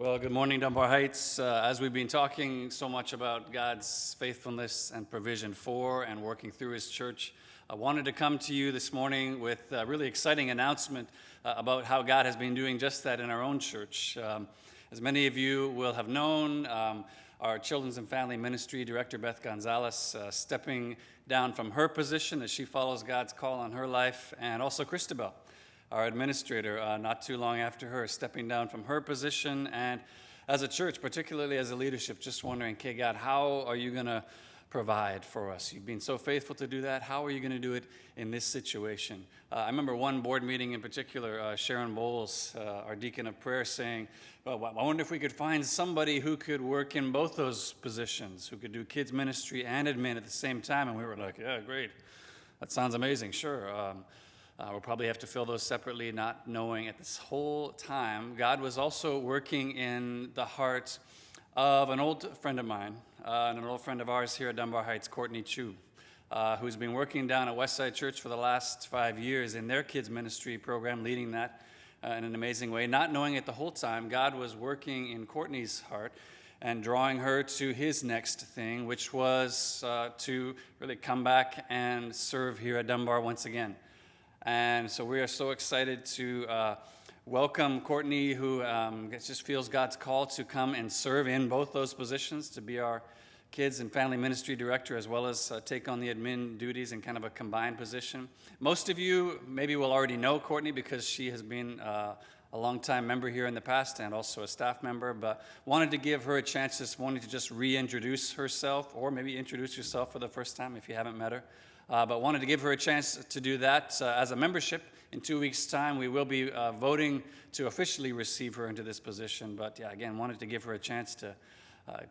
Well, good morning, Dunbar Heights. As we've been talking so much about God's faithfulness and provision for and working through His church, I wanted to come to you this morning with a really exciting announcement about how God has been doing just that in our own church. As many of you will have known, our Children's and Family Ministry Director, Beth Gonzalez, stepping down from her position as she follows God's call on her life, and also Christabel, our administrator, not too long after her, stepping down from her position. And as a church, particularly as a leadership, just wondering, okay, God, how are you going to provide for us? You've been so faithful to do that. How are you going to do it in this situation? I remember one board meeting in particular, Sharon Bowles, our deacon of prayer, saying, well, I wonder if we could find somebody who could work in both those positions, who could do kids ministry and admin at the same time. And we were like, yeah, great. That sounds amazing, sure. We'll probably have to fill those separately, not knowing at this whole time, God was also working in the heart of an old friend of mine, and an old friend of ours here at Dunbar Heights, Courtney Chu, who's been working down at Westside Church for the last 5 years in their kids ministry program, leading that in an amazing way. Not knowing it the whole time, God was working in Courtney's heart and drawing her to His next thing, which was to really come back and serve here at Dunbar once again. And so we are so excited to welcome Courtney, who just feels God's call to come and serve in both those positions, to be our kids and family ministry director, as well as take on the admin duties in kind of a combined position. Most of you maybe will already know Courtney because she has been a longtime member here in the past and also a staff member, but wanted to give her a chance this morning to just reintroduce herself, or maybe introduce yourself for the first time if you haven't met her. But wanted to give her a chance to do that as a membership. In 2 weeks' time, we will be voting to officially receive her into this position. But yeah, again, wanted to give her a chance to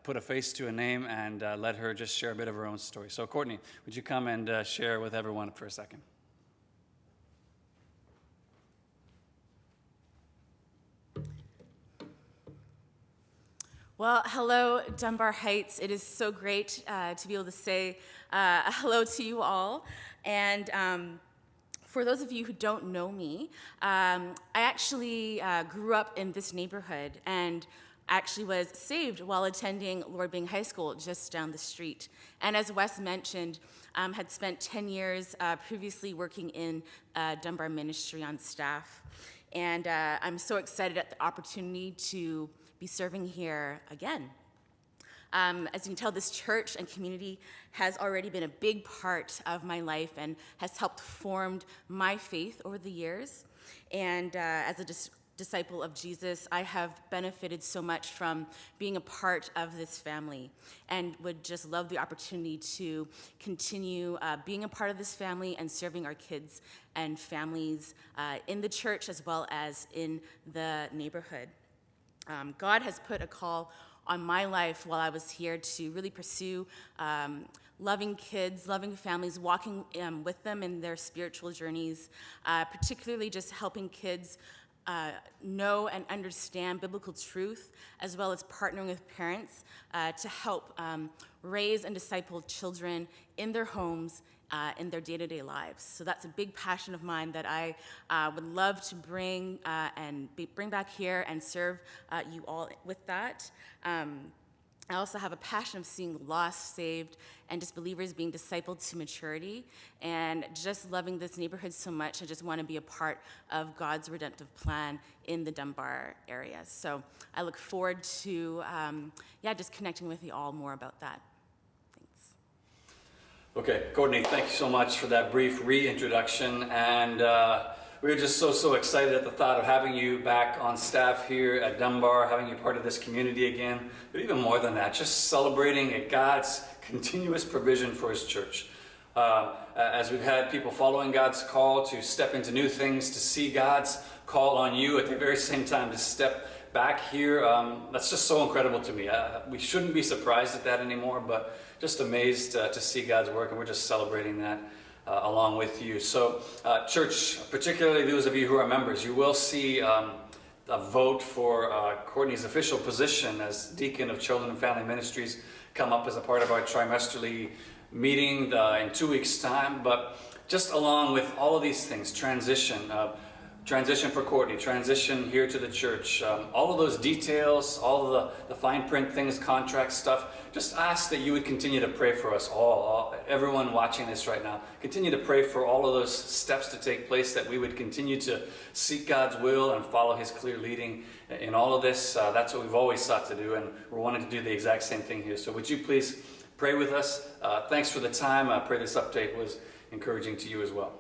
put a face to a name and let her just share a bit of her own story. So Courtney, would you come and share with everyone for a second? Well, hello, Dunbar Heights. It is so great to be able to say hello to you all. And for those of you who don't know me, I actually grew up in this neighborhood and actually was saved while attending Lord Byng High School just down the street. And as Wes mentioned, had spent 10 years previously working in Dunbar ministry on staff. And I'm so excited at the opportunity to be serving here again. As you can tell, this church and community has already been a big part of my life and has helped form my faith over the years. And as a disciple of Jesus, I have benefited so much from being a part of this family and would just love the opportunity to continue being a part of this family and serving our kids and families in the church as well as in the neighborhood. God has put a call on my life while I was here to really pursue loving kids, loving families, walking with them in their spiritual journeys, particularly just helping kids know and understand biblical truth, as well as partnering with parents to help raise and disciple children in their homes, in their day-to-day lives. So that's a big passion of mine that I would love to bring back here and serve you all with that. I also have a passion of seeing lost saved and just believers being discipled to maturity, and just loving this neighborhood so much. I just want to be a part of God's redemptive plan in the Dunbar area. So I look forward to just connecting with you all more about that. Okay, Courtney, thank you so much for that brief reintroduction, and we were just so excited at the thought of having you back on staff here at Dunbar, having you part of this community again, but even more than that, just celebrating God's continuous provision for His church. As we've had people following God's call to step into new things, to see God's call on you at the very same time to step back here, that's just so incredible to me. We shouldn't be surprised at that anymore, but just amazed to see God's work, and we're just celebrating that along with you. So, church, particularly those of you who are members, you will see a vote for Courtney's official position as Deacon of Children and Family Ministries come up as a part of our trimesterly meeting in 2 weeks' time. But just along with all of these things, transition, transition for Courtney, transition here to the church, all of those details, all of the fine print things, contract stuff, just ask that you would continue to pray for us all, everyone watching this right now. Continue to pray for all of those steps to take place, that we would continue to seek God's will and follow His clear leading in all of this. That's what we've always sought to do, and we're wanting to do the exact same thing here. So would you please pray with us? Thanks for the time. I pray this update was encouraging to you as well.